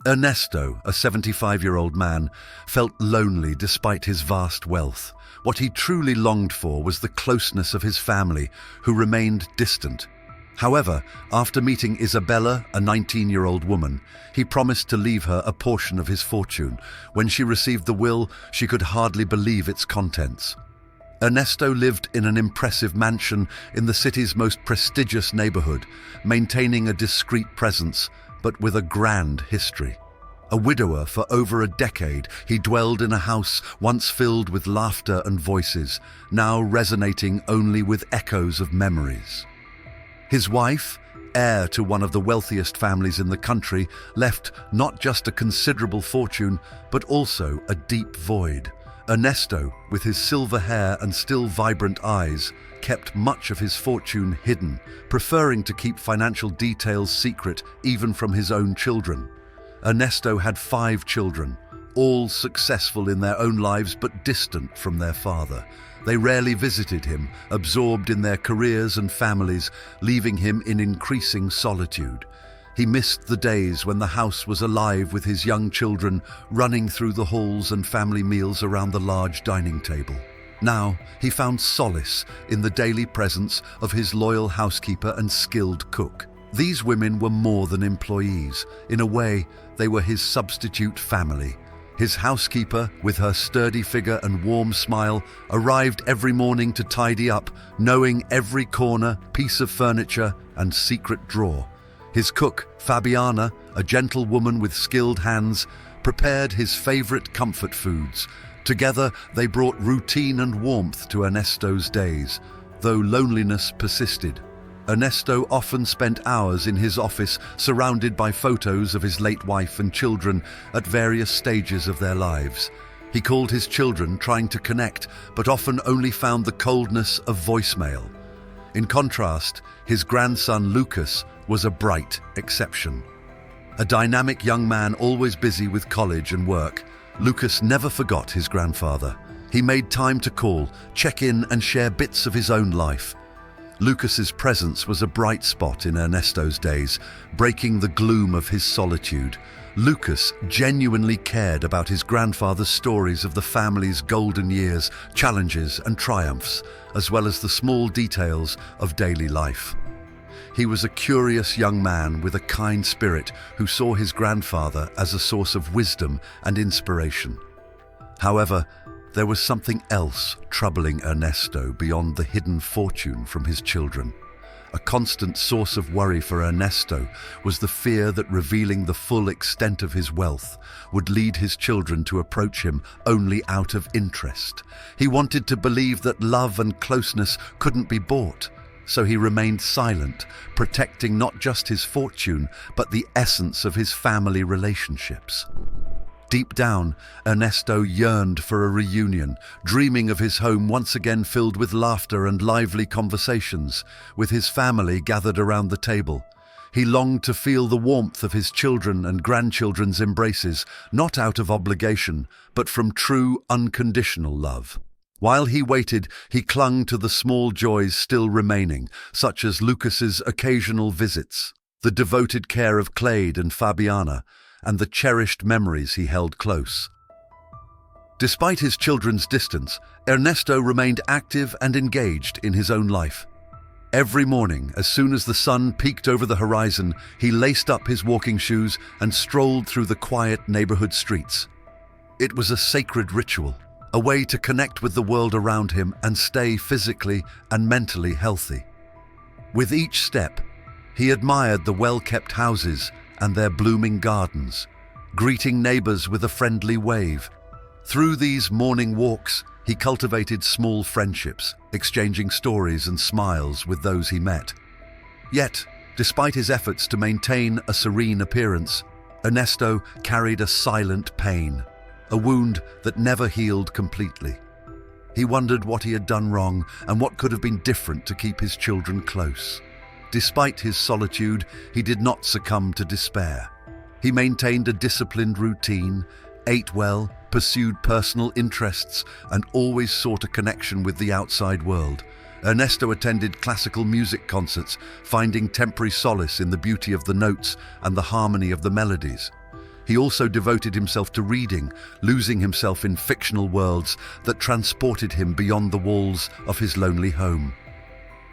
Ernesto, a 75-year-old man, felt lonely despite his vast wealth. What he truly longed for was the closeness of his family, who remained distant. However, after meeting Isabella, a 19-year-old woman, he promised to leave her a portion of his fortune. When she received the will, she could hardly believe its contents. Ernesto lived in an impressive mansion in the city's most prestigious neighborhood, maintaining a discreet presence, but with a grand history. A widower for over a decade, he dwelled in a house once filled with laughter and voices, now resonating only with echoes of memories. His wife, heir to one of the wealthiest families in the country, left not just a considerable fortune, but also a deep void. Ernesto, with his silver hair and still vibrant eyes, kept much of his fortune hidden, preferring to keep financial details secret even from his own children. Ernesto had 5 children, all successful in their own lives but distant from their father. They rarely visited him, absorbed in their careers and families, leaving him in increasing solitude. He missed the days when the house was alive with his young children running through the halls and family meals around the large dining table. Now, he found solace in the daily presence of his loyal housekeeper and skilled cook. These women were more than employees. In a way, they were his substitute family. His housekeeper, with her sturdy figure and warm smile, arrived every morning to tidy up, knowing every corner, piece of furniture, and secret drawer. His cook, Fabiana, a gentle woman with skilled hands, prepared his favorite comfort foods. Together, they brought routine and warmth to Ernesto's days, though loneliness persisted. Ernesto often spent hours in his office surrounded by photos of his late wife and children at various stages of their lives. He called his children, trying to connect, but often only found the coldness of voicemail. In contrast, his grandson Lucas was a bright exception. A dynamic young man always busy with college and work, Lucas never forgot his grandfather. He made time to call, check in, and share bits of his own life. Lucas's presence was a bright spot in Ernesto's days, breaking the gloom of his solitude. Lucas genuinely cared about his grandfather's stories of the family's golden years, challenges and triumphs, as well as the small details of daily life. He was a curious young man with a kind spirit who saw his grandfather as a source of wisdom and inspiration. However, there was something else troubling Ernesto beyond the hidden fortune from his children. A constant source of worry for Ernesto was the fear that revealing the full extent of his wealth would lead his children to approach him only out of interest. He wanted to believe that love and closeness couldn't be bought, so he remained silent, protecting not just his fortune, but the essence of his family relationships. Deep down, Ernesto yearned for a reunion, dreaming of his home once again filled with laughter and lively conversations, with his family gathered around the table. He longed to feel the warmth of his children and grandchildren's embraces, not out of obligation, but from true, unconditional love. While he waited, he clung to the small joys still remaining, such as Lucas's occasional visits, the devoted care of Clade and Fabiana, and the cherished memories he held close. Despite his children's distance, Ernesto remained active and engaged in his own life. Every morning, as soon as the sun peeked over the horizon, he laced up his walking shoes and strolled through the quiet neighborhood streets. It was a sacred ritual, a way to connect with the world around him and stay physically and mentally healthy. With each step, he admired the well-kept houses and their blooming gardens, greeting neighbors with a friendly wave. Through these morning walks, he cultivated small friendships, exchanging stories and smiles with those he met. Yet, despite his efforts to maintain a serene appearance, Ernesto carried a silent pain, a wound that never healed completely. He wondered what he had done wrong and what could have been different to keep his children close. Despite his solitude, he did not succumb to despair. He maintained a disciplined routine, ate well, pursued personal interests, and always sought a connection with the outside world. Ernesto attended classical music concerts, finding temporary solace in the beauty of the notes and the harmony of the melodies. He also devoted himself to reading, losing himself in fictional worlds that transported him beyond the walls of his lonely home.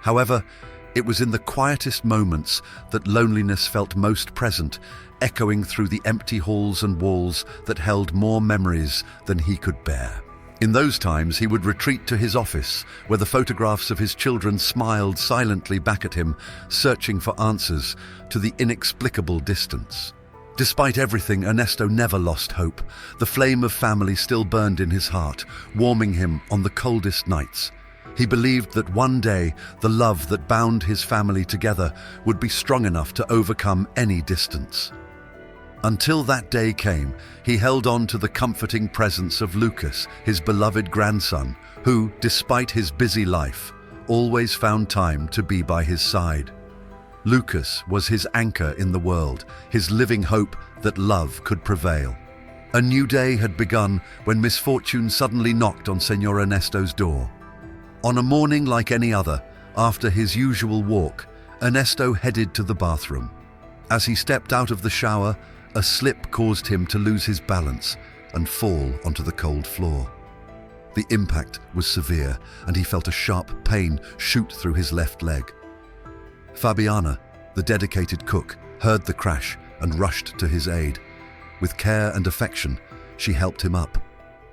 However, it was in the quietest moments that loneliness felt most present, echoing through the empty halls and walls that held more memories than he could bear. In those times, he would retreat to his office, where the photographs of his children smiled silently back at him, searching for answers to the inexplicable distance. Despite everything, Ernesto never lost hope. The flame of family still burned in his heart, warming him on the coldest nights. He believed that one day, the love that bound his family together would be strong enough to overcome any distance. Until that day came, he held on to the comforting presence of Lucas, his beloved grandson, who, despite his busy life, always found time to be by his side. Lucas was his anchor in the world, his living hope that love could prevail. A new day had begun when misfortune suddenly knocked on Señor Ernesto's door. On a morning like any other, after his usual walk, Ernesto headed to the bathroom. As he stepped out of the shower, a slip caused him to lose his balance and fall onto the cold floor. The impact was severe, and he felt a sharp pain shoot through his left leg. Fabiana, the dedicated cook, heard the crash and rushed to his aid. With care and affection, she helped him up,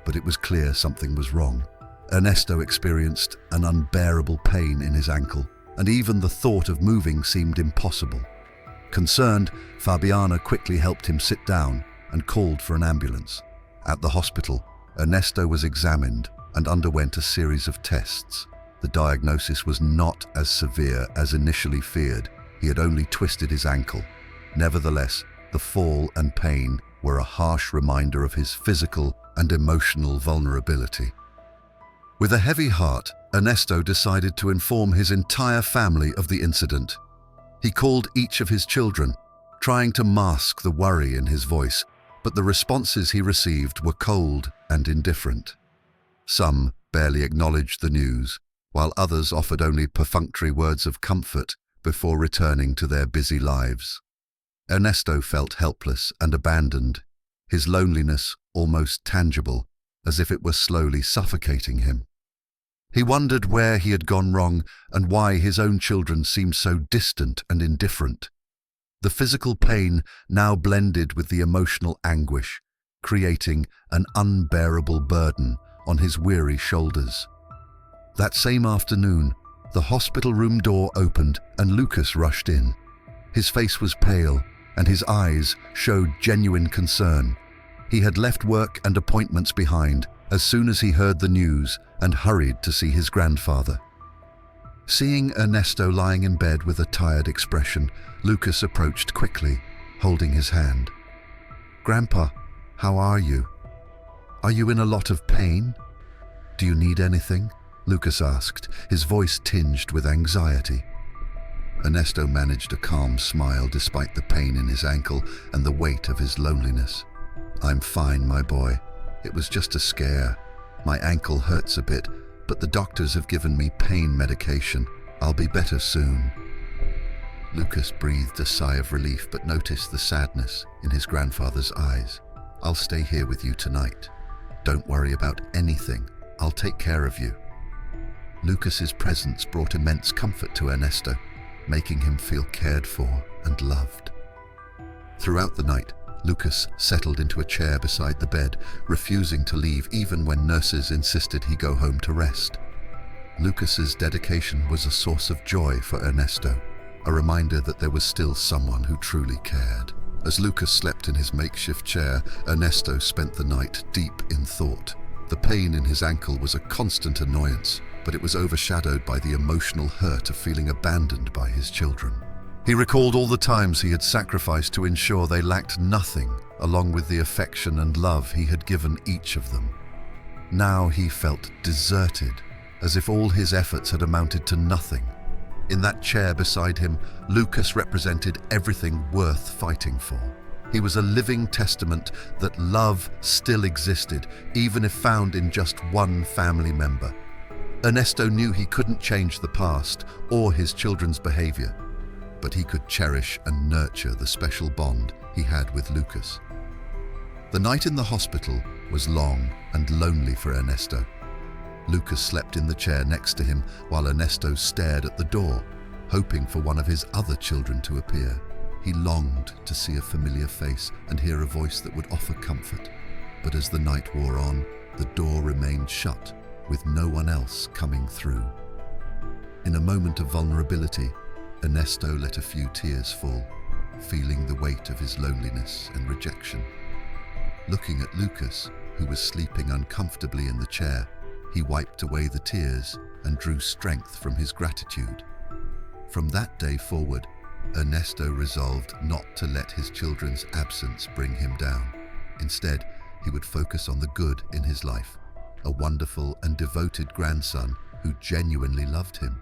but it was clear something was wrong. Ernesto experienced an unbearable pain in his ankle, and even the thought of moving seemed impossible. Concerned, Fabiana quickly helped him sit down and called for an ambulance. At the hospital, Ernesto was examined and underwent a series of tests. The diagnosis was not as severe as initially feared. He had only twisted his ankle. Nevertheless, the fall and pain were a harsh reminder of his physical and emotional vulnerability. With a heavy heart, Ernesto decided to inform his entire family of the incident. He called each of his children, trying to mask the worry in his voice, but the responses he received were cold and indifferent. Some barely acknowledged the news, while others offered only perfunctory words of comfort before returning to their busy lives. Ernesto felt helpless and abandoned, his loneliness almost tangible, as if it were slowly suffocating him. He wondered where he had gone wrong and why his own children seemed so distant and indifferent. The physical pain now blended with the emotional anguish, creating an unbearable burden on his weary shoulders. That same afternoon, the hospital room door opened and Lucas rushed in. His face was pale and his eyes showed genuine concern. He had left work and appointments behind as soon as he heard the news and hurried to see his grandfather. Seeing Ernesto lying in bed with a tired expression, Lucas approached quickly, holding his hand. "Grandpa, how are you? Are you in a lot of pain? Do you need anything?" Lucas asked, his voice tinged with anxiety. Ernesto managed a calm smile despite the pain in his ankle and the weight of his loneliness. "I'm fine, my boy. It was just a scare. My ankle hurts a bit, but the doctors have given me pain medication. I'll be better soon." Lucas breathed a sigh of relief but noticed the sadness in his grandfather's eyes. "I'll stay here with you tonight. Don't worry about anything. I'll take care of you." Lucas's presence brought immense comfort to Ernesto, making him feel cared for and loved. Throughout the night, Lucas settled into a chair beside the bed, refusing to leave even when nurses insisted he go home to rest. Lucas's dedication was a source of joy for Ernesto, a reminder that there was still someone who truly cared. As Lucas slept in his makeshift chair, Ernesto spent the night deep in thought. The pain in his ankle was a constant annoyance, but it was overshadowed by the emotional hurt of feeling abandoned by his children. He recalled all the times he had sacrificed to ensure they lacked nothing, along with the affection and love he had given each of them. Now he felt deserted, as if all his efforts had amounted to nothing. In that chair beside him, Lucas represented everything worth fighting for. He was a living testament that love still existed, even if found in just one family member. Ernesto knew he couldn't change the past or his children's behavior, but he could cherish and nurture the special bond he had with Lucas. The night in the hospital was long and lonely for Ernesto. Lucas slept in the chair next to him while Ernesto stared at the door, hoping for one of his other children to appear. He longed to see a familiar face and hear a voice that would offer comfort. But as the night wore on, the door remained shut, with no one else coming through. In a moment of vulnerability, Ernesto let a few tears fall, feeling the weight of his loneliness and rejection. Looking at Lucas, who was sleeping uncomfortably in the chair, he wiped away the tears and drew strength from his gratitude. From that day forward, Ernesto resolved not to let his children's absence bring him down. Instead, he would focus on the good in his life, a wonderful and devoted grandson who genuinely loved him.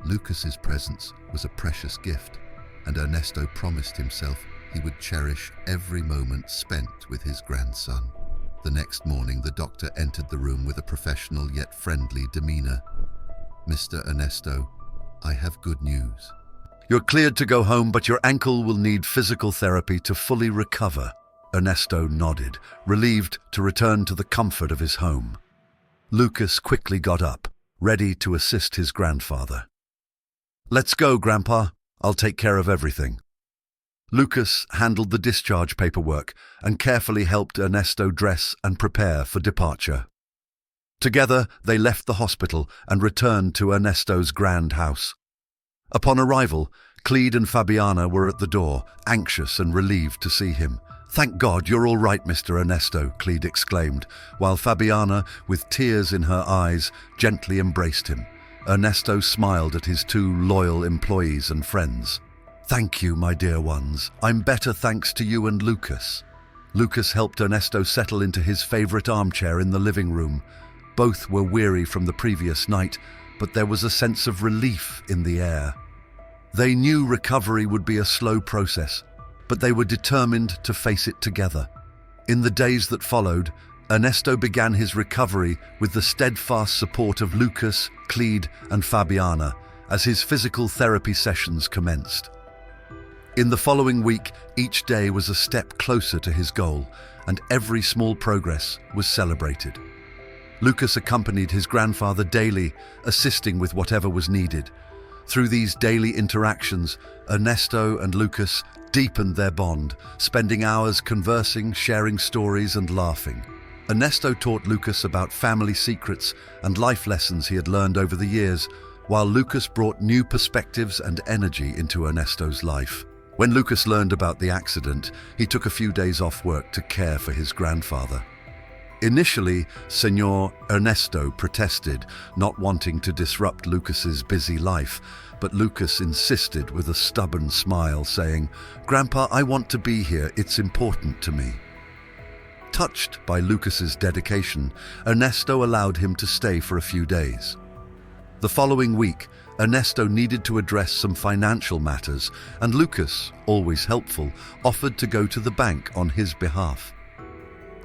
Lucas's presence was a precious gift, and Ernesto promised himself he would cherish every moment spent with his grandson. The next morning, the doctor entered the room with a professional yet friendly demeanor. "Mr. Ernesto, I have good news. You're cleared to go home, but your ankle will need physical therapy to fully recover." Ernesto nodded, relieved to return to the comfort of his home. Lucas quickly got up, ready to assist his grandfather. "Let's go, Grandpa. I'll take care of everything." Lucas handled the discharge paperwork and carefully helped Ernesto dress and prepare for departure. Together, they left the hospital and returned to Ernesto's grand house. Upon arrival, Clede and Fabiana were at the door, anxious and relieved to see him. "Thank God you're all right, Mr. Ernesto," Clede exclaimed, while Fabiana, with tears in her eyes, gently embraced him. Ernesto smiled at his two loyal employees and friends. "Thank you, my dear ones. I'm better thanks to you and Lucas." Lucas helped Ernesto settle into his favorite armchair in the living room. Both were weary from the previous night, but there was a sense of relief in the air. They knew recovery would be a slow process, but they were determined to face it together. In the days that followed, Ernesto began his recovery with the steadfast support of Lucas, Clede, and Fabiana as his physical therapy sessions commenced. In the following week, each day was a step closer to his goal, and every small progress was celebrated. Lucas accompanied his grandfather daily, assisting with whatever was needed. Through these daily interactions, Ernesto and Lucas deepened their bond, spending hours conversing, sharing stories, and laughing. Ernesto taught Lucas about family secrets and life lessons he had learned over the years, while Lucas brought new perspectives and energy into Ernesto's life. When Lucas learned about the accident, he took a few days off work to care for his grandfather. Initially, Señor Ernesto protested, not wanting to disrupt Lucas's busy life, but Lucas insisted with a stubborn smile, saying, "Grandpa, I want to be here. It's important to me." Touched by Lucas's dedication, Ernesto allowed him to stay for a few days. The following week, Ernesto needed to address some financial matters, and Lucas, always helpful, offered to go to the bank on his behalf.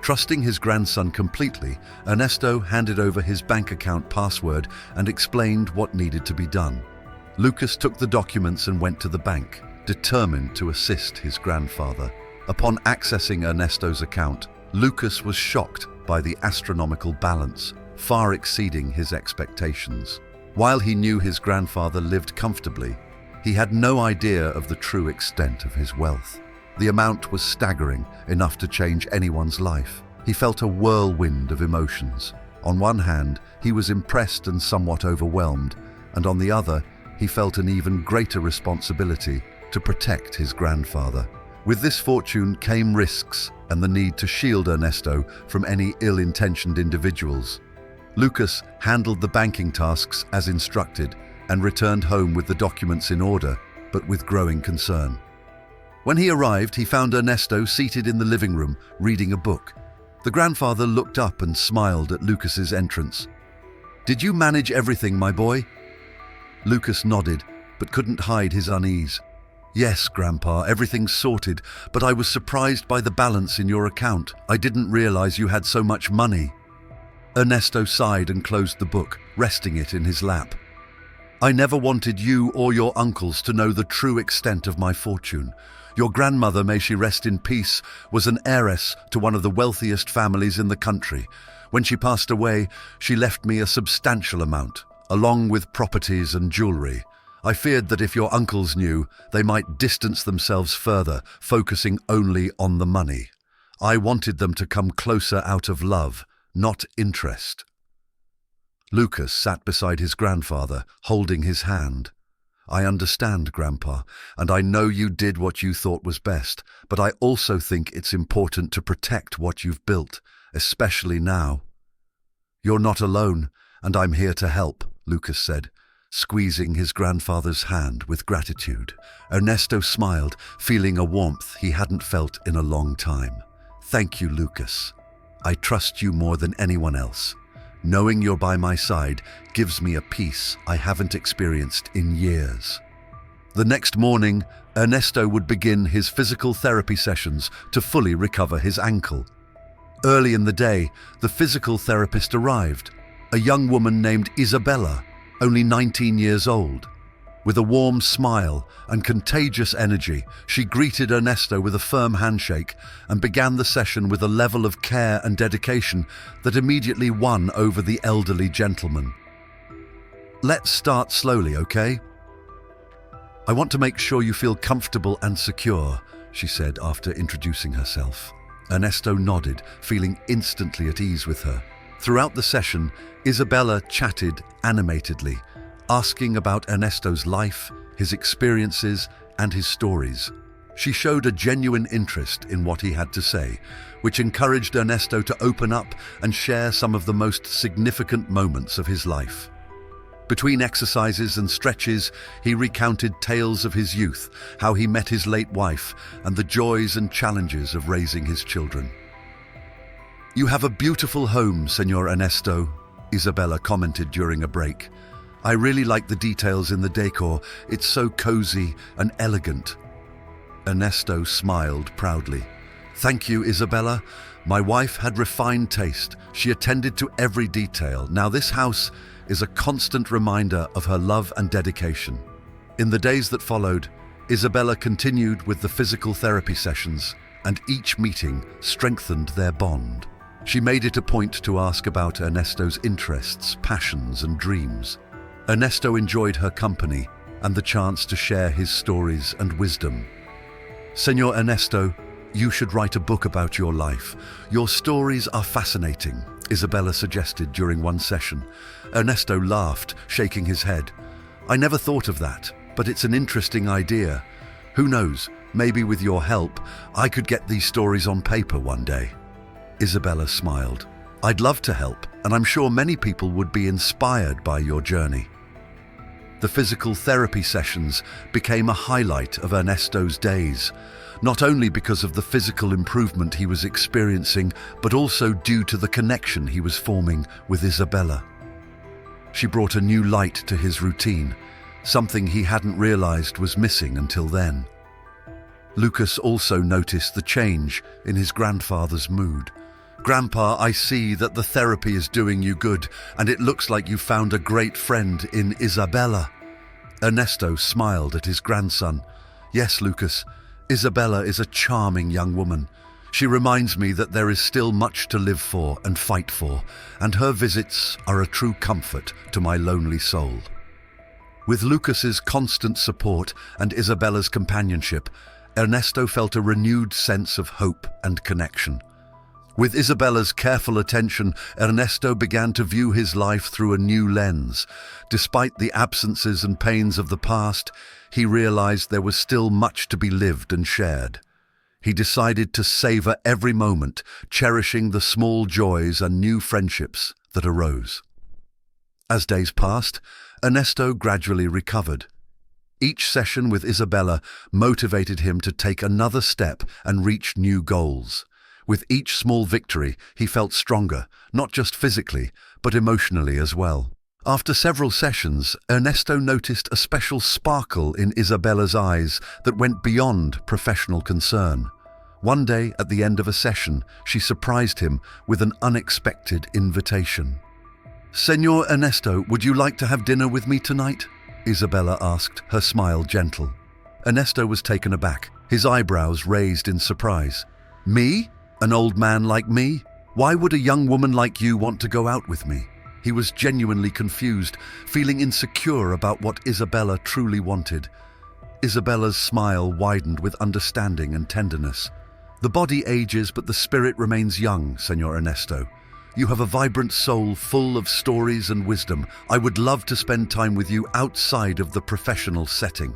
Trusting his grandson completely, Ernesto handed over his bank account password and explained what needed to be done. Lucas took the documents and went to the bank, determined to assist his grandfather. Upon accessing Ernesto's account, Lucas was shocked by the astronomical balance, far exceeding his expectations. While he knew his grandfather lived comfortably, he had no idea of the true extent of his wealth. The amount was staggering, enough to change anyone's life. He felt a whirlwind of emotions. On one hand, he was impressed and somewhat overwhelmed, and on the other, he felt an even greater responsibility to protect his grandfather. With this fortune came risks and the need to shield Ernesto from any ill-intentioned individuals. Lucas handled the banking tasks as instructed and returned home with the documents in order, but with growing concern. When he arrived, he found Ernesto seated in the living room, reading a book. The grandfather looked up and smiled at Lucas's entrance. "Did you manage everything, my boy?" Lucas nodded, but couldn't hide his unease. "Yes, Grandpa, everything's sorted, but I was surprised by the balance in your account. I didn't realize you had so much money." Ernesto sighed and closed the book, resting it in his lap. I never wanted you or your uncles to know the true extent of my fortune. Your grandmother, may she rest in peace, was an heiress to one of the wealthiest families in the country. When she passed away, she left me a substantial amount, along with properties and jewelry. I feared that if your uncles knew, they might distance themselves further, focusing only on the money. I wanted them to come closer out of love, not interest. Lucas sat beside his grandfather, holding his hand. I understand, Grandpa, and I know you did what you thought was best, but I also think it's important to protect what you've built, especially now. You're not alone, and I'm here to help, Lucas said, squeezing his grandfather's hand with gratitude. Ernesto smiled, feeling a warmth he hadn't felt in a long time. Thank you, Lucas. I trust you more than anyone else. Knowing you're by my side gives me a peace I haven't experienced in years. The next morning, Ernesto would begin his physical therapy sessions to fully recover his ankle. Early in the day, the physical therapist arrived, a young woman named Isabella, only 19 years old. With a warm smile and contagious energy, she greeted Ernesto with a firm handshake and began the session with a level of care and dedication that immediately won over the elderly gentleman. Let's start slowly, okay? I want to make sure you feel comfortable and secure, she said after introducing herself. Ernesto nodded, feeling instantly at ease with her. Throughout the session, Isabella chatted animatedly, asking about Ernesto's life, his experiences, and his stories. She showed a genuine interest in what he had to say, which encouraged Ernesto to open up and share some of the most significant moments of his life. Between exercises and stretches, he recounted tales of his youth, how he met his late wife, and the joys and challenges of raising his children. You have a beautiful home, Señor Ernesto, Isabella commented during a break. I really like the details in the decor. It's so cozy and elegant. Ernesto smiled proudly. Thank you, Isabella. My wife had refined taste. She attended to every detail. Now this house is a constant reminder of her love and dedication. In the days that followed, Isabella continued with the physical therapy sessions, and each meeting strengthened their bond. She made it a point to ask about Ernesto's interests, passions, and dreams. Ernesto enjoyed her company and the chance to share his stories and wisdom. Señor Ernesto, you should write a book about your life. Your stories are fascinating, Isabella suggested during one session. Ernesto laughed, shaking his head. I never thought of that, but it's an interesting idea. Who knows, maybe with your help, I could get these stories on paper one day. Isabella smiled. I'd love to help, and I'm sure many people would be inspired by your journey. The physical therapy sessions became a highlight of Ernesto's days, not only because of the physical improvement he was experiencing, but also due to the connection he was forming with Isabella. She brought a new light to his routine, something he hadn't realized was missing until then. Lucas also noticed the change in his grandfather's mood. Grandpa, I see that the therapy is doing you good, and it looks like you found a great friend in Isabella. Ernesto smiled at his grandson. Yes, Lucas, Isabella is a charming young woman. She reminds me that there is still much to live for and fight for, and her visits are a true comfort to my lonely soul. With Lucas's constant support and Isabella's companionship, Ernesto felt a renewed sense of hope and connection. With Isabella's careful attention, Ernesto began to view his life through a new lens. Despite the absences and pains of the past, he realized there was still much to be lived and shared. He decided to savor every moment, cherishing the small joys and new friendships that arose. As days passed, Ernesto gradually recovered. Each session with Isabella motivated him to take another step and reach new goals. With each small victory, he felt stronger, not just physically, but emotionally as well. After several sessions, Ernesto noticed a special sparkle in Isabella's eyes that went beyond professional concern. One day, at the end of a session, she surprised him with an unexpected invitation. Señor Ernesto, would you like to have dinner with me tonight? Isabella asked, her smile gentle. Ernesto was taken aback, his eyebrows raised in surprise. Me? An old man like me? Why would a young woman like you want to go out with me? He was genuinely confused, feeling insecure about what Isabella truly wanted. Isabella's smile widened with understanding and tenderness. The body ages, but the spirit remains young, Señor Ernesto. You have a vibrant soul full of stories and wisdom. I would love to spend time with you outside of the professional setting.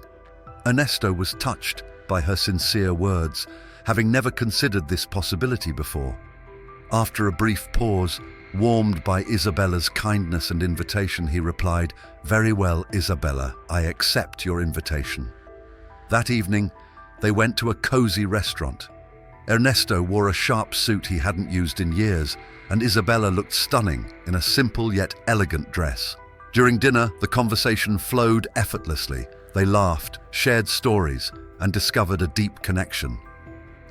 Ernesto was touched by her sincere words, having never considered this possibility before. After a brief pause, warmed by Isabella's kindness and invitation, he replied, "Very well, Isabella, I accept your invitation." That evening, they went to a cozy restaurant. Ernesto wore a sharp suit he hadn't used in years, and Isabella looked stunning in a simple yet elegant dress. During dinner, the conversation flowed effortlessly. They laughed, shared stories, and discovered a deep connection.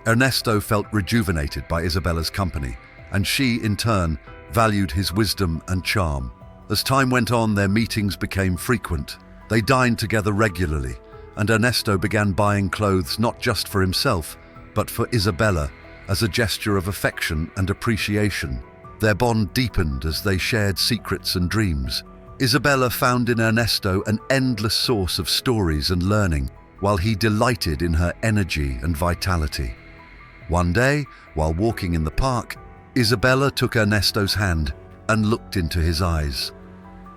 Ernesto felt rejuvenated by Isabella's company, and she, in turn, valued his wisdom and charm. As time went on, their meetings became frequent. They dined together regularly, and Ernesto began buying clothes not just for himself, but for Isabella, as a gesture of affection and appreciation. Their bond deepened as they shared secrets and dreams. Isabella found in Ernesto an endless source of stories and learning, while he delighted in her energy and vitality. One day, while walking in the park, Isabella took Ernesto's hand and looked into his eyes.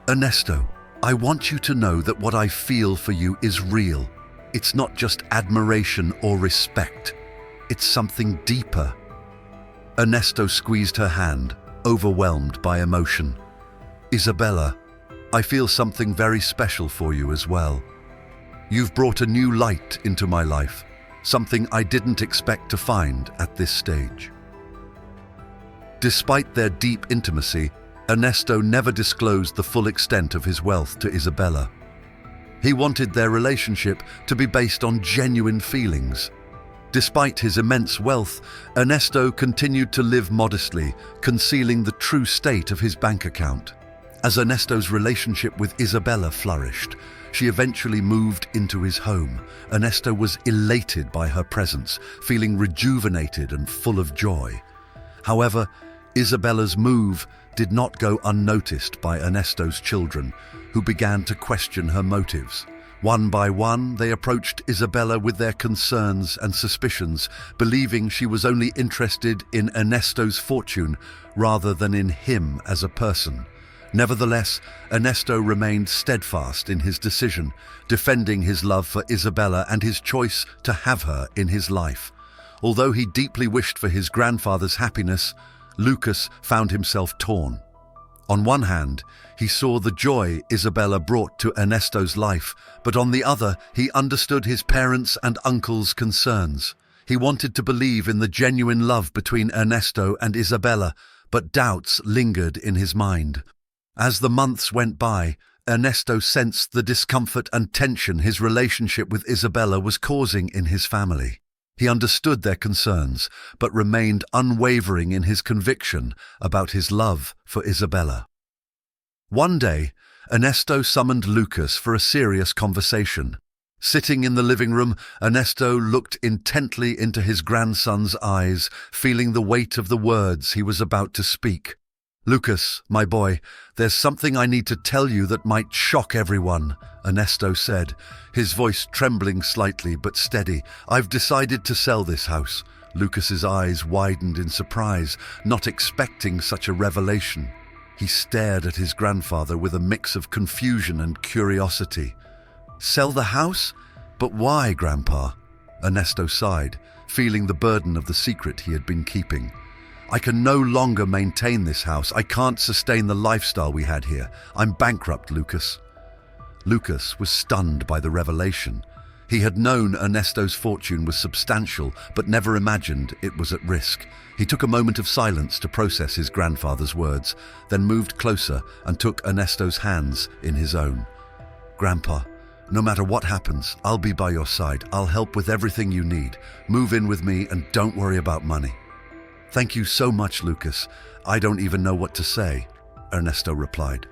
"Ernesto, I want you to know that what I feel for you is real. It's not just admiration or respect. It's something deeper." Ernesto squeezed her hand, overwhelmed by emotion. "Isabella, I feel something very special for you as well. You've brought a new light into my life, something I didn't expect to find at this stage." Despite their deep intimacy, Ernesto never disclosed the full extent of his wealth to Isabella. He wanted their relationship to be based on genuine feelings. Despite his immense wealth, Ernesto continued to live modestly, concealing the true state of his bank account. As Ernesto's relationship with Isabella flourished, she eventually moved into his home. Ernesto was elated by her presence, feeling rejuvenated and full of joy. However, Isabella's move did not go unnoticed by Ernesto's children, who began to question her motives. One by one, they approached Isabella with their concerns and suspicions, believing she was only interested in Ernesto's fortune rather than in him as a person. Nevertheless, Ernesto remained steadfast in his decision, defending his love for Isabella and his choice to have her in his life. Although he deeply wished for his grandfather's happiness, Lucas found himself torn. On one hand, he saw the joy Isabella brought to Ernesto's life, but on the other, he understood his parents' and uncle's concerns. He wanted to believe in the genuine love between Ernesto and Isabella, but doubts lingered in his mind. As the months went by, Ernesto sensed the discomfort and tension his relationship with Isabella was causing in his family. He understood their concerns, but remained unwavering in his conviction about his love for Isabella. One day, Ernesto summoned Lucas for a serious conversation. Sitting in the living room, Ernesto looked intently into his grandson's eyes, feeling the weight of the words he was about to speak. "Lucas, my boy, there's something I need to tell you that might shock everyone," Ernesto said, his voice trembling slightly but steady. "I've decided to sell this house." Lucas's eyes widened in surprise, not expecting such a revelation. He stared at his grandfather with a mix of confusion and curiosity. "Sell the house? But why, Grandpa?" Ernesto sighed, feeling the burden of the secret he had been keeping. "I can no longer maintain this house. I can't sustain the lifestyle we had here. I'm bankrupt, Lucas." Lucas was stunned by the revelation. He had known Ernesto's fortune was substantial, but never imagined it was at risk. He took a moment of silence to process his grandfather's words, then moved closer and took Ernesto's hands in his own. "Grandpa, no matter what happens, I'll be by your side. I'll help with everything you need. Move in with me and don't worry about money." "Thank you so much, Lucas. I don't even know what to say," Ernesto replied.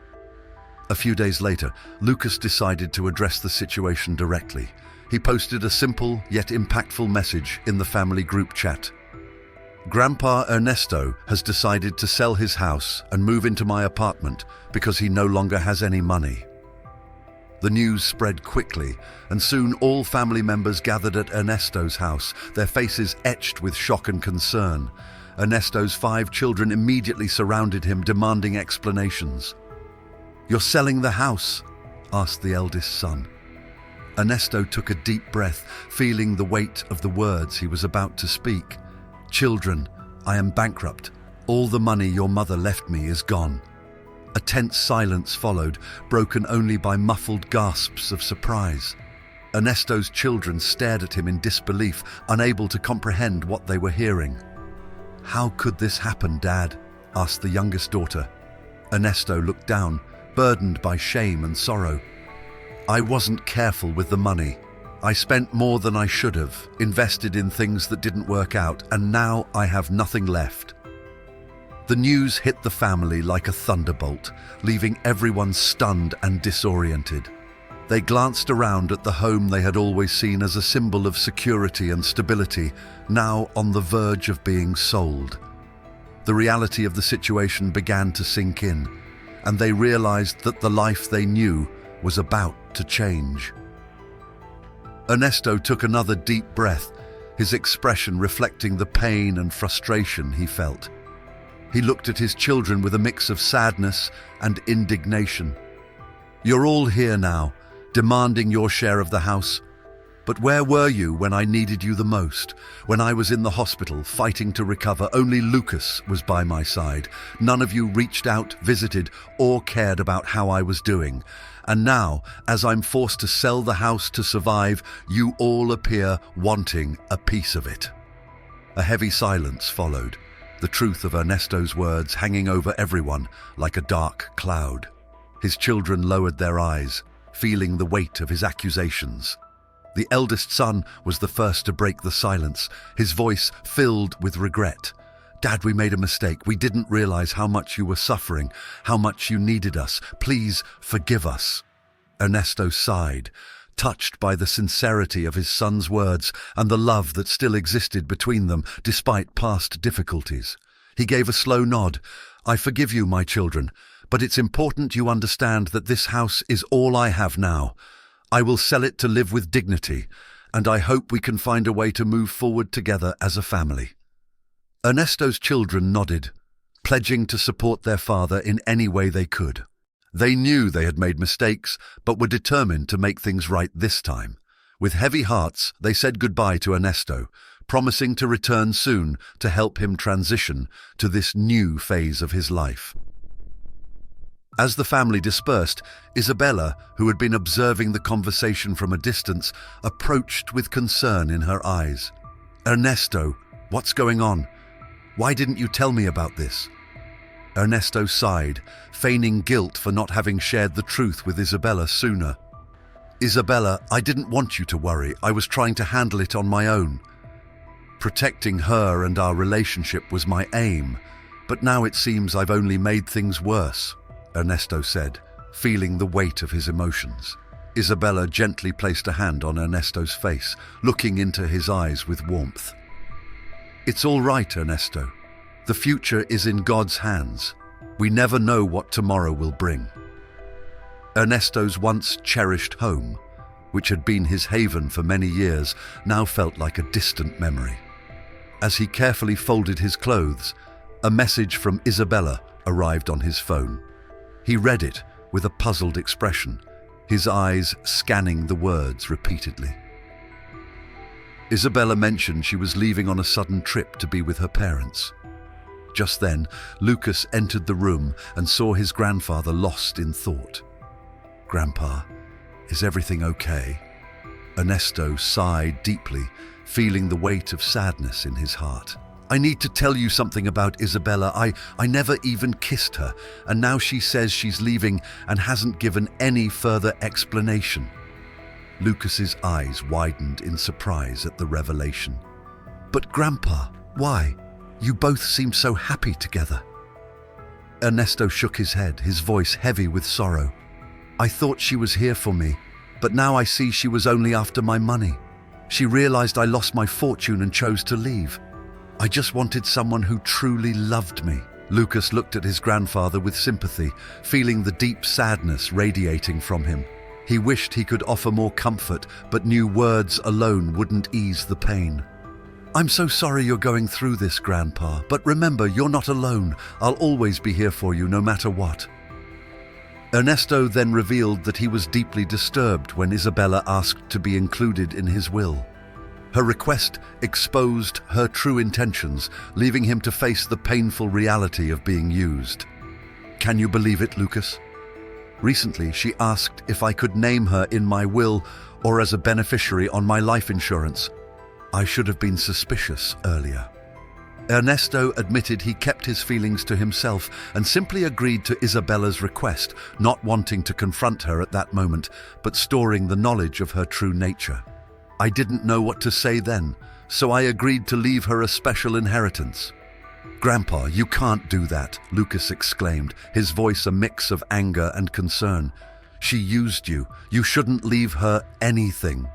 A few days later, Lucas decided to address the situation directly. He posted a simple yet impactful message in the family group chat. "Grandpa Ernesto has decided to sell his house and move into my apartment because he no longer has any money." The news spread quickly, and soon all family members gathered at Ernesto's house, their faces etched with shock and concern. Ernesto's 5 children immediately surrounded him, demanding explanations. "You're selling the house?" asked the eldest son. Ernesto took a deep breath, feeling the weight of the words he was about to speak. "Children, I am bankrupt. All the money your mother left me is gone." A tense silence followed, broken only by muffled gasps of surprise. Ernesto's children stared at him in disbelief, unable to comprehend what they were hearing. "How could this happen, Dad?" asked the youngest daughter. Ernesto looked down, burdened by shame and sorrow. "I wasn't careful with the money. I spent more than I should have, invested in things that didn't work out, and now I have nothing left." The news hit the family like a thunderbolt, leaving everyone stunned and disoriented. They glanced around at the home they had always seen as a symbol of security and stability, now on the verge of being sold. The reality of the situation began to sink in, and they realized that the life they knew was about to change. Ernesto took another deep breath, his expression reflecting the pain and frustration he felt. He looked at his children with a mix of sadness and indignation. "You're all here now, demanding your share of the house. But where were you when I needed you the most? When I was in the hospital fighting to recover, only Lucas was by my side. None of you reached out, visited, or cared about how I was doing. And now, as I'm forced to sell the house to survive, you all appear wanting a piece of it." A heavy silence followed, the truth of Ernesto's words hanging over everyone like a dark cloud. His children lowered their eyes, feeling the weight of his accusations. The eldest son was the first to break the silence, his voice filled with regret. "Dad, we made a mistake. We didn't realize how much you were suffering, how much you needed us. Please forgive us." Ernesto sighed, touched by the sincerity of his son's words and the love that still existed between them despite past difficulties. He gave a slow nod. "I forgive you, my children, but it's important you understand that this house is all I have now. I will sell it to live with dignity, and I hope we can find a way to move forward together as a family." Ernesto's children nodded, pledging to support their father in any way they could. They knew they had made mistakes, but were determined to make things right this time. With heavy hearts, they said goodbye to Ernesto, promising to return soon to help him transition to this new phase of his life. As the family dispersed, Isabella, who had been observing the conversation from a distance, approached with concern in her eyes. "Ernesto, what's going on? Why didn't you tell me about this?" Ernesto sighed, feigning guilt for not having shared the truth with Isabella sooner. "Isabella, I didn't want you to worry. I was trying to handle it on my own. Protecting her and our relationship was my aim, but now it seems I've only made things worse," Ernesto said, feeling the weight of his emotions. Isabella gently placed a hand on Ernesto's face, looking into his eyes with warmth. "It's all right, Ernesto. The future is in God's hands. We never know what tomorrow will bring." Ernesto's once cherished home, which had been his haven for many years, now felt like a distant memory. As he carefully folded his clothes, a message from Isabella arrived on his phone. He read it with a puzzled expression, his eyes scanning the words repeatedly. Isabella mentioned she was leaving on a sudden trip to be with her parents. Just then, Lucas entered the room and saw his grandfather lost in thought. "Grandpa, is everything okay?" Ernesto sighed deeply, feeling the weight of sadness in his heart. "I need to tell you something about Isabella. I never even kissed her, and now she says she's leaving and hasn't given any further explanation." Lucas's eyes widened in surprise at the revelation. "But Grandpa, why? You both seem so happy together." Ernesto shook his head, his voice heavy with sorrow. I thought she was here for me, but now I see she was only after my money. She realized I lost my fortune and chose to leave. I just wanted someone who truly loved me." Lucas looked at his grandfather with sympathy, feeling the deep sadness radiating from him. He wished he could offer more comfort, but knew words alone wouldn't ease the pain. "I'm so sorry you're going through this, Grandpa, but remember, you're not alone. I'll always be here for you no matter what." Ernesto then revealed that he was deeply disturbed when Isabella asked to be included in his will. Her request exposed her true intentions, leaving him to face the painful reality of being used. "Can you believe it, Lucas? Recently, she asked if I could name her in my will or as a beneficiary on my life insurance. I should have been suspicious earlier." Ernesto admitted he kept his feelings to himself and simply agreed to Isabella's request, not wanting to confront her at that moment, but storing the knowledge of her true nature. "I didn't know what to say then, so I agreed to leave her a special inheritance." "Grandpa, you can't do that," Lucas exclaimed, his voice a mix of anger and concern. "She used you. You shouldn't leave her anything."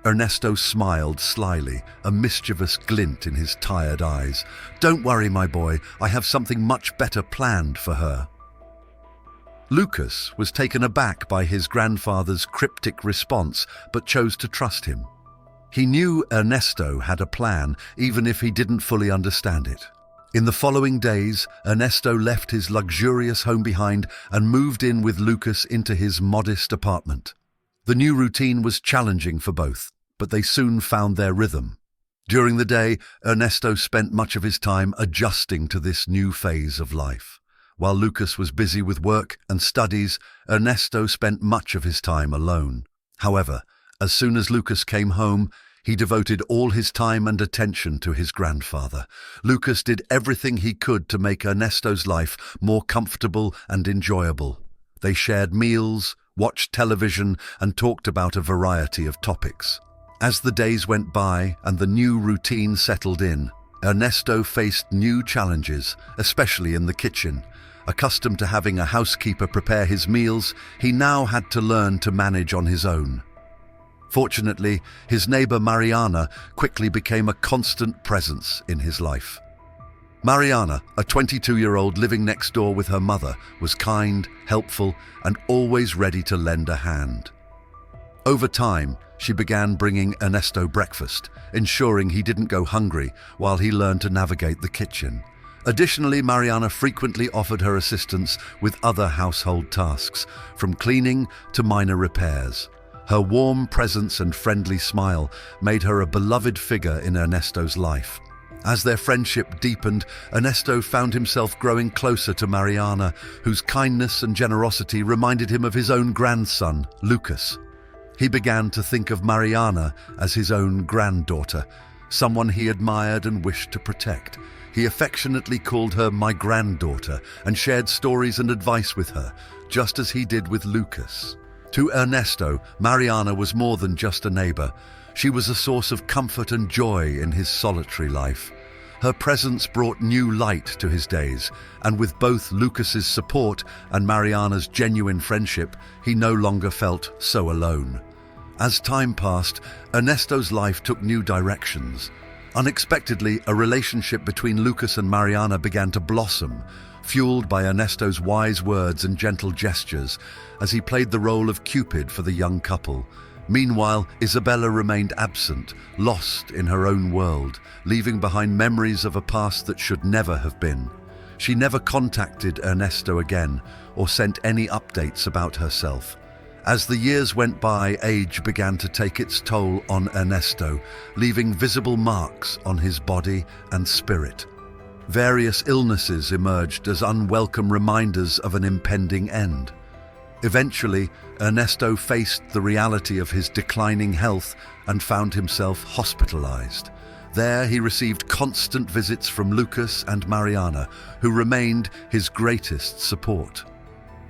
Ernesto smiled slyly, a mischievous glint in his tired eyes. "Don't worry, my boy. I have something much better planned for her." Lucas was taken aback by his grandfather's cryptic response, but chose to trust him. He knew Ernesto had a plan, even if he didn't fully understand it. In the following days, Ernesto left his luxurious home behind and moved in with Lucas into his modest apartment. The new routine was challenging for both, but they soon found their rhythm. During the day, Ernesto spent much of his time adjusting to this new phase of life. While Lucas was busy with work and studies, Ernesto spent much of his time alone. However, as soon as Lucas came home, he devoted all his time and attention to his grandfather. Lucas did everything he could to make Ernesto's life more comfortable and enjoyable. They shared meals, watched television, and talked about a variety of topics. As the days went by and the new routine settled in, Ernesto faced new challenges, especially in the kitchen. Accustomed to having a housekeeper prepare his meals, he now had to learn to manage on his own. Fortunately, his neighbor Mariana quickly became a constant presence in his life. Mariana, a 22-year-old living next door with her mother, was kind, helpful, and always ready to lend a hand. Over time, she began bringing Ernesto breakfast, ensuring he didn't go hungry while he learned to navigate the kitchen. Additionally, Mariana frequently offered her assistance with other household tasks, from cleaning to minor repairs. Her warm presence and friendly smile made her a beloved figure in Ernesto's life. As their friendship deepened, Ernesto found himself growing closer to Mariana, whose kindness and generosity reminded him of his own grandson, Lucas. He began to think of Mariana as his own granddaughter, someone he admired and wished to protect. He affectionately called her my granddaughter and shared stories and advice with her, just as he did with Lucas. To Ernesto, Mariana was more than just a neighbor. She was a source of comfort and joy in his solitary life. Her presence brought new light to his days, and with both Lucas's support and Mariana's genuine friendship, he no longer felt so alone. As time passed, Ernesto's life took new directions. Unexpectedly, a relationship between Lucas and Mariana began to blossom, fueled by Ernesto's wise words and gentle gestures, as he played the role of Cupid for the young couple. Meanwhile, Isabella remained absent, lost in her own world, leaving behind memories of a past that should never have been. She never contacted Ernesto again or sent any updates about herself. As the years went by, age began to take its toll on Ernesto, leaving visible marks on his body and spirit. Various illnesses emerged as unwelcome reminders of an impending end. Eventually, Ernesto faced the reality of his declining health and found himself hospitalized. There, he received constant visits from Lucas and Mariana, who remained his greatest support.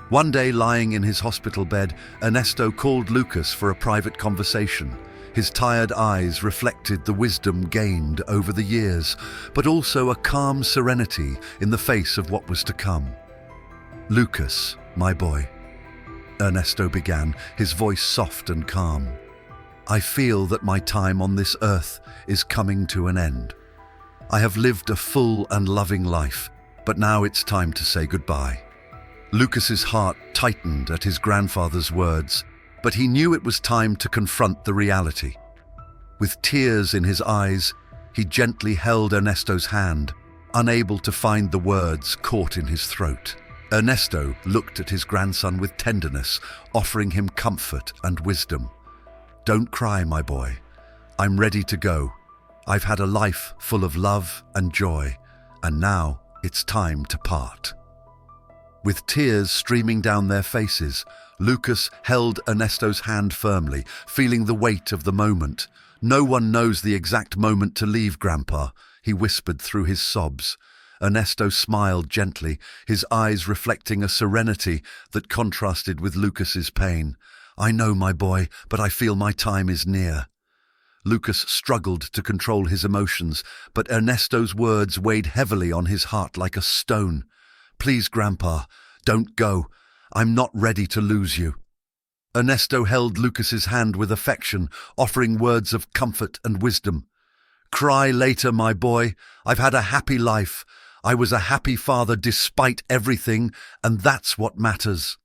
One day, lying in his hospital bed, Ernesto called Lucas for a private conversation. His tired eyes reflected the wisdom gained over the years, but also a calm serenity in the face of what was to come. "Lucas, my boy, Ernesto began, his voice soft and calm. "I feel that my time on this earth is coming to an end. I have lived a full and loving life, but now it's time to say goodbye." Lucas's heart tightened at his grandfather's words, but he knew it was time to confront the reality. With tears in his eyes, he gently held Ernesto's hand, unable to find the words caught in his throat. Ernesto looked at his grandson with tenderness, offering him comfort and wisdom. "Don't cry, my boy. I'm ready to go. I've had a life full of love and joy, and now it's time to part." With tears streaming down their faces, Lucas held Ernesto's hand firmly, feeling the weight of the moment. "No one knows the exact moment to leave, Grandpa," he whispered through his sobs. Ernesto smiled gently, his eyes reflecting a serenity that contrasted with Lucas's pain. "I know, my boy, but I feel my time is near." Lucas struggled to control his emotions, but Ernesto's words weighed heavily on his heart like a stone. "Please, Grandpa, don't go. I'm not ready to lose you." Ernesto held Lucas's hand with affection, offering words of comfort and wisdom. "Cry later, my boy. I've had a happy life. I was a happy father despite everything, and that's what matters."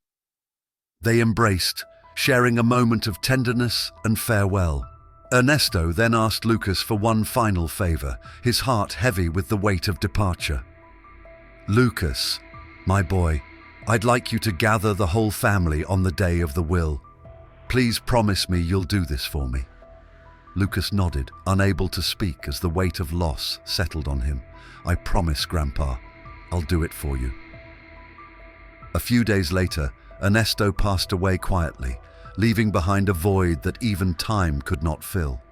They embraced, sharing a moment of tenderness and farewell. Ernesto then asked Lucas for one final favor, his heart heavy with the weight of departure. "Lucas, my boy, I'd like you to gather the whole family on the day of the will. Please promise me you'll do this for me." Lucas nodded, unable to speak as the weight of loss settled on him. "I promise, Grandpa, I'll do it for you." A few days later, Ernesto passed away quietly, leaving behind a void that even time could not fill.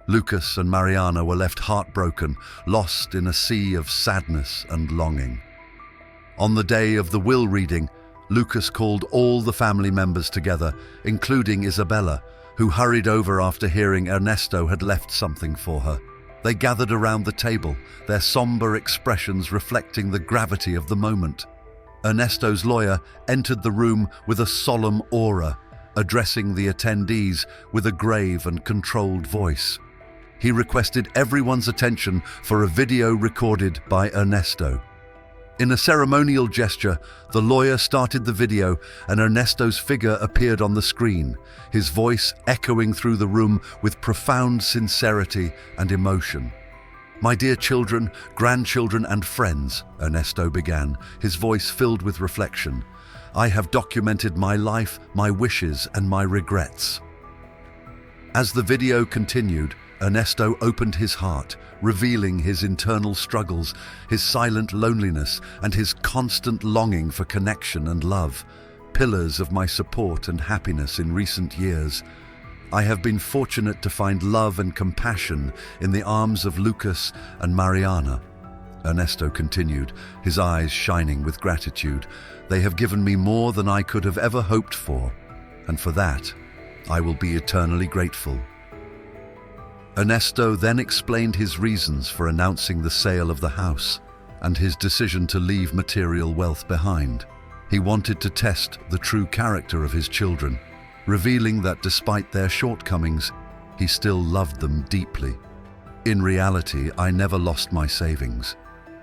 Lucas and Mariana were left heartbroken, lost in a sea of sadness and longing. On the day of the will reading, Lucas called all the family members together, including Isabella, who hurried over after hearing Ernesto had left something for her. They gathered around the table, their somber expressions reflecting the gravity of the moment. Ernesto's lawyer entered the room with a solemn aura, addressing the attendees with a grave and controlled voice. He requested everyone's attention for a video recorded by Ernesto. In a ceremonial gesture, the lawyer started the video and Ernesto's figure appeared on the screen, his voice echoing through the room with profound sincerity and emotion. "My dear children, grandchildren and friends," Ernesto began, his voice filled with reflection, "I have documented my life, my wishes and my regrets." As the video continued, Ernesto opened his heart, revealing his internal struggles, his silent loneliness, and his constant longing for connection and love, pillars of my support and happiness in recent years. "I have been fortunate to find love and compassion in the arms of Lucas and Mariana," Ernesto continued, his eyes shining with gratitude. "They have given me more than I could have ever hoped for, and for that, I will be eternally grateful." Ernesto then explained his reasons for announcing the sale of the house and his decision to leave material wealth behind. He wanted to test the true character of his children, revealing that despite their shortcomings, he still loved them deeply. "In reality, I never lost my savings.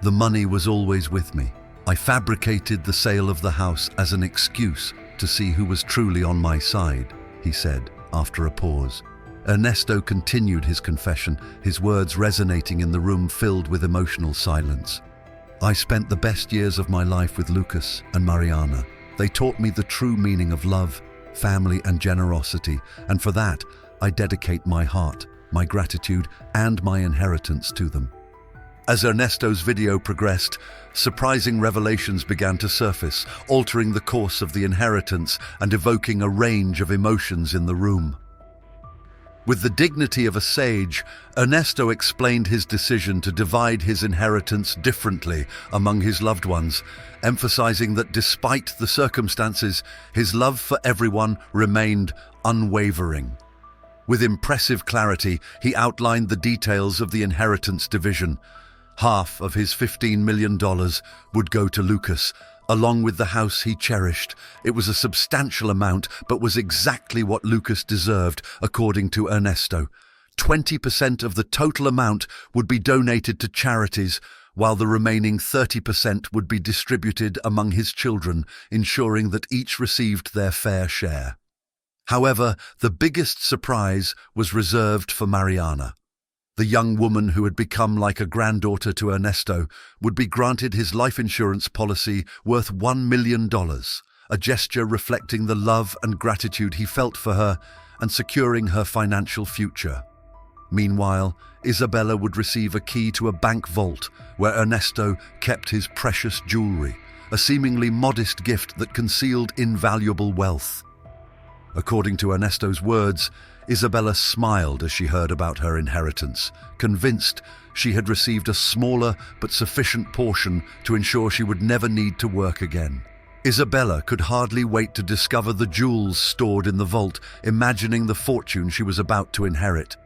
The money was always with me. I fabricated the sale of the house as an excuse to see who was truly on my side," he said after a pause. Ernesto continued his confession, his words resonating in the room filled with emotional silence. "I spent the best years of my life with Lucas and Mariana. They taught me the true meaning of love, family, and generosity, and for that, I dedicate my heart, my gratitude, and my inheritance to them." As Ernesto's video progressed, surprising revelations began to surface, altering the course of the inheritance and evoking a range of emotions in the room. With the dignity of a sage, Ernesto explained his decision to divide his inheritance differently among his loved ones, emphasizing that despite the circumstances, his love for everyone remained unwavering. With impressive clarity, he outlined the details of the inheritance division. Half of his $15 million would go to Lucas, along with the house he cherished. It was a substantial amount, but was exactly what Lucas deserved, according to Ernesto. 20% of the total amount would be donated to charities, while the remaining 30% would be distributed among his children, ensuring that each received their fair share. However, the biggest surprise was reserved for Mariana. The young woman who had become like a granddaughter to Ernesto would be granted his life insurance policy worth $1 million, a gesture reflecting the love and gratitude he felt for her and securing her financial future. Meanwhile, Isabella would receive a key to a bank vault where Ernesto kept his precious jewelry, a seemingly modest gift that concealed invaluable wealth. According to Ernesto's words, Isabella smiled as she heard about her inheritance, convinced she had received a smaller but sufficient portion to ensure she would never need to work again. Isabella could hardly wait to discover the jewels stored in the vault, imagining the fortune she was about to inherit.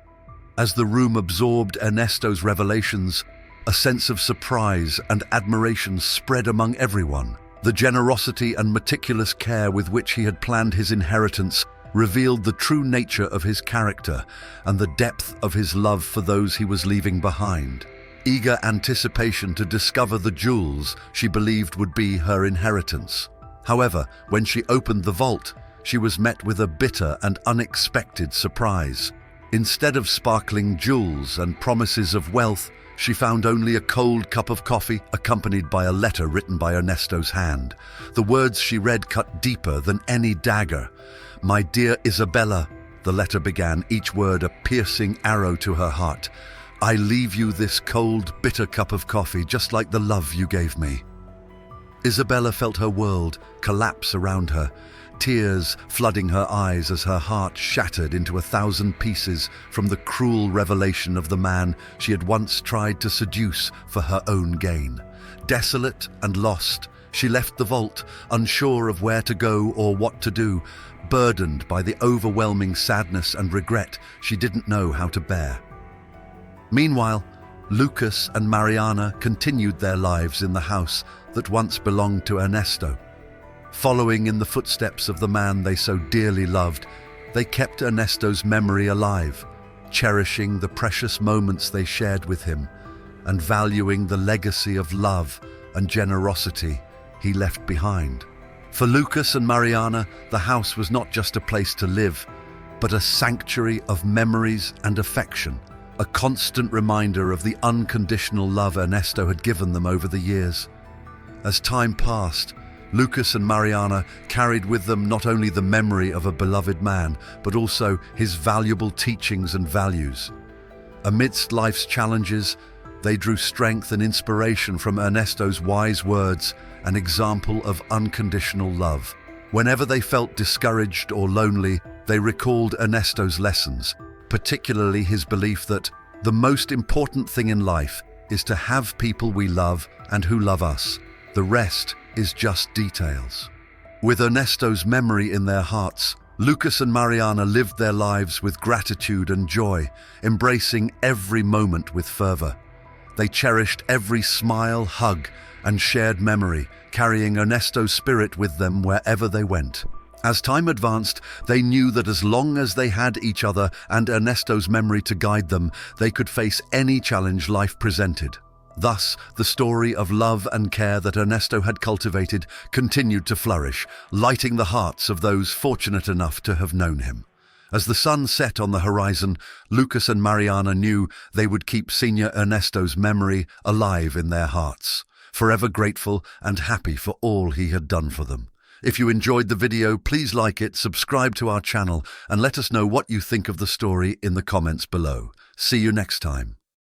As the room absorbed Ernesto's revelations, a sense of surprise and admiration spread among everyone. The generosity and meticulous care with which he had planned his inheritance revealed the true nature of his character and the depth of his love for those he was leaving behind. Eager anticipation to discover the jewels she believed would be her inheritance. However, when she opened the vault, she was met with a bitter and unexpected surprise. Instead of sparkling jewels and promises of wealth, she found only a cold cup of coffee accompanied by a letter written by Ernesto's hand. The words she read cut deeper than any dagger. "My dear Isabella," the letter began, each word a piercing arrow to her heart. "I leave you this cold, bitter cup of coffee just like the love you gave me." Isabella felt her world collapse around her, tears flooding her eyes as her heart shattered into 1,000 pieces from the cruel revelation of the man she had once tried to seduce for her own gain. Desolate and lost, she left the vault, unsure of where to go or what to do, burdened by the overwhelming sadness and regret she didn't know how to bear. Meanwhile, Lucas and Mariana continued their lives in the house that once belonged to Ernesto. Following in the footsteps of the man they so dearly loved, they kept Ernesto's memory alive, cherishing the precious moments they shared with him and valuing the legacy of love and generosity he left behind. For Lucas and Mariana, the house was not just a place to live, but a sanctuary of memories and affection, a constant reminder of the unconditional love Ernesto had given them over the years. As time passed, Lucas and Mariana carried with them not only the memory of a beloved man, but also his valuable teachings and values. Amidst life's challenges, they drew strength and inspiration from Ernesto's wise words, an example of unconditional love. Whenever they felt discouraged or lonely, they recalled Ernesto's lessons, particularly his belief that the most important thing in life is to have people we love and who love us. The rest is just details. With Ernesto's memory in their hearts, Lucas and Mariana lived their lives with gratitude and joy, embracing every moment with fervor. They cherished every smile, hug, and shared memory, carrying Ernesto's spirit with them wherever they went. As time advanced, they knew that as long as they had each other and Ernesto's memory to guide them, they could face any challenge life presented. Thus, the story of love and care that Ernesto had cultivated continued to flourish, lighting the hearts of those fortunate enough to have known him. As the sun set on the horizon, Lucas and Mariana knew they would keep Senior Ernesto's memory alive in their hearts, forever grateful and happy for all he had done for them. If you enjoyed the video, please like it, subscribe to our channel, and let us know what you think of the story in the comments below. See you next time.